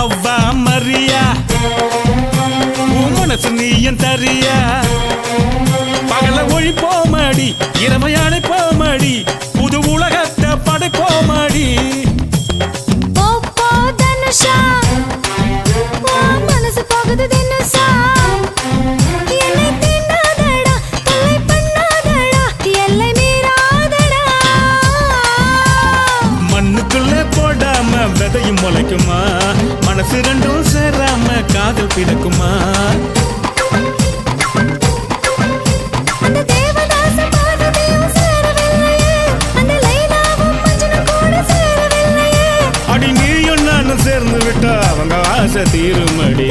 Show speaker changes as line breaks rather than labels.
அவ்வா மரியா உன் மனசு நீ என் தரியா பகல ஒழிப்போமடி இரவை அணைப்போமடி புது உலகத்தை படைப்போமடி
மனசு போகுது தினசா என்னை தீண்டாதடா தொல்லை பண்ணாதடா எல்லை மீறாதடா
மண்ணுக்குள்ள போடாம விதையும் முளைக்குமா மனசு ரெண்டும் சேராம காதல் பிறக்குமா
அந்த தேவதாச பார்வதியும் சேரவில்லையே அந்த லைலாவும் மஜ்னும் கூட சேரவில்லையே
அடி நீயும் நானும் சேர்ந்து விட்டா அவங்க ஆசை தீருமடி